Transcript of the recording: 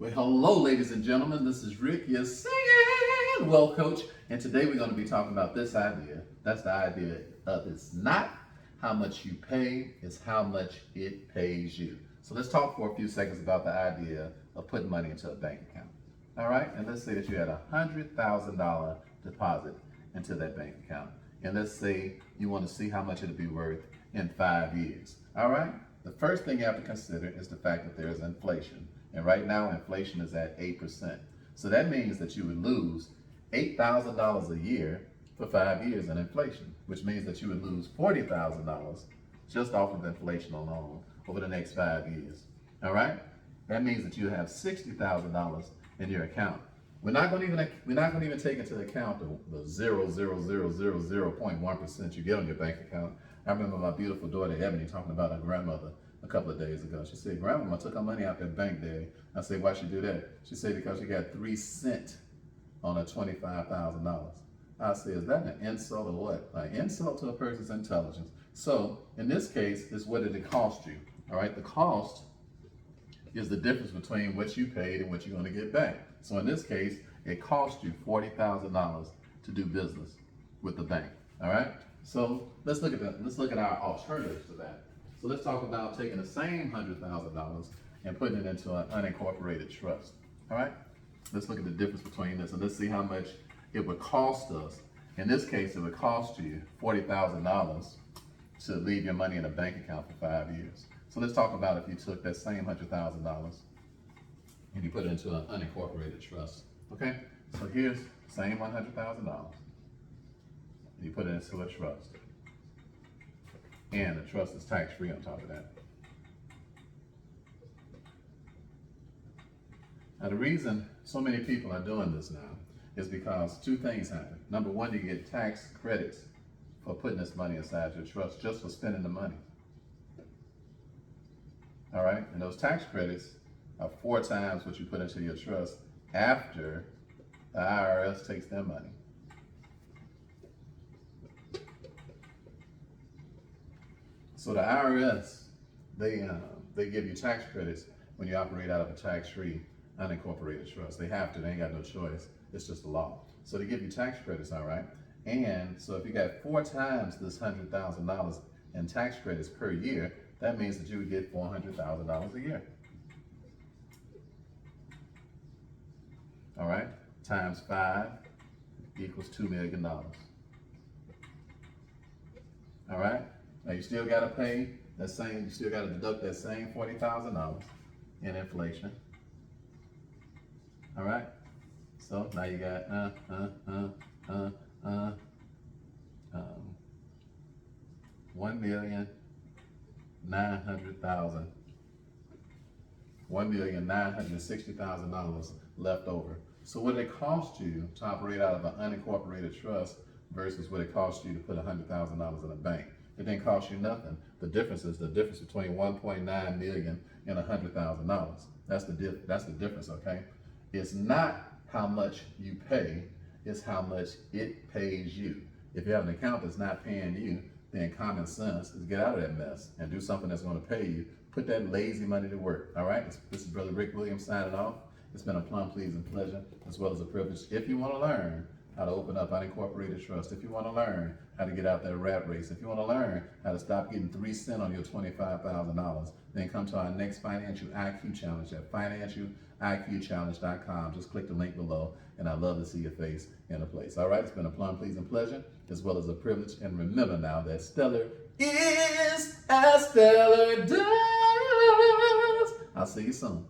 Well, hello, ladies and gentlemen. This is Rick, your singing well coach, and today we're going to be talking about this idea. That's the idea of it's not how much you pay, it's how much it pays you. So let's talk for a few seconds about the idea of putting money into a bank account. All right, and let's say that you had a $100,000 deposit into that bank account, and let's say you want to see how much it'll be worth in 5 years. All right, the first thing you have to consider is the fact that there is inflation. And right now, inflation is at 8%. So that means that you would lose $8,000 a year for 5 years in inflation, which means that you would lose $40,000 just off of inflation alone over the next 5 years. All right? That means that you have $60,000 in your account. We're not going to even take into account the 0.1% you get on your bank account. I remember my beautiful daughter Ebony talking about her grandmother a couple of days ago. She said, "Grandma took her money out that bank, Daddy." I said, "Why she do that?" She said, "Because she got 3 cents on her $25,000. I said, "Is that an insult or what?" An insult to a person's intelligence. So in this case, it's what did it cost you? All right, the cost is the difference between what you paid and what you're going to get back. So in this case, it cost you $40,000 to do business with the bank. All right. So let's look at that. Let's look at our alternatives to that. So let's talk about taking the same $100,000 and putting it into an unincorporated trust. All right. Let's look at the difference between this and let's see how much it would cost us. In this case, it would cost you $40,000 to leave your money in a bank account for 5 years. So let's talk about if you took that same $100,000 and you put it into an unincorporated trust. Okay. So here's the same $100,000. You put it into a trust. And the trust is tax-free on top of that. Now the reason so many people are doing this now is because 2 things happen. Number one, you get tax credits for putting this money inside your trust just for spending the money. All right, and those tax credits are 4 times what you put into your trust after the IRS takes their money. So the IRS, they give you tax credits when you operate out of a tax-free, unincorporated trust. They have to, they ain't got no choice. It's just the law. So they give you tax credits, all right? And so if you got 4 times this $100,000 in tax credits per year, that means that you would get $400,000 a year. All right, times 5 equals $2 million. All right? Now you still got to pay that same, you still got to deduct that same $40,000 in inflation. All right. So now you got $1,960,000 left over. So what did it cost you to operate out of an unincorporated trust versus what it cost you to put $100,000 in a bank? It didn't cost you nothing. The difference is the difference between 1.9 million and $100,000. That's the difference, okay? It's not how much you pay, it's how much it pays you. If you have an account that's not paying you, then common sense is get out of that mess and do something that's going to pay you. Put that lazy money to work, all right? This is Brother Rick Williams signing off. It's been a plum, pleasing pleasure, as well as a privilege. If you want to learn how to open up unincorporated trust, if you want to learn how to get out that rat race, if you want to learn how to stop getting 3 cents on your $25,000, then come to our next Financial IQ Challenge at financialiqchallenge.com. Just click the link below, and I'd love to see your face in a place. All right, it's been a plum, pleasing pleasure, as well as a privilege. And remember now that stellar is as stellar does. I'll see you soon.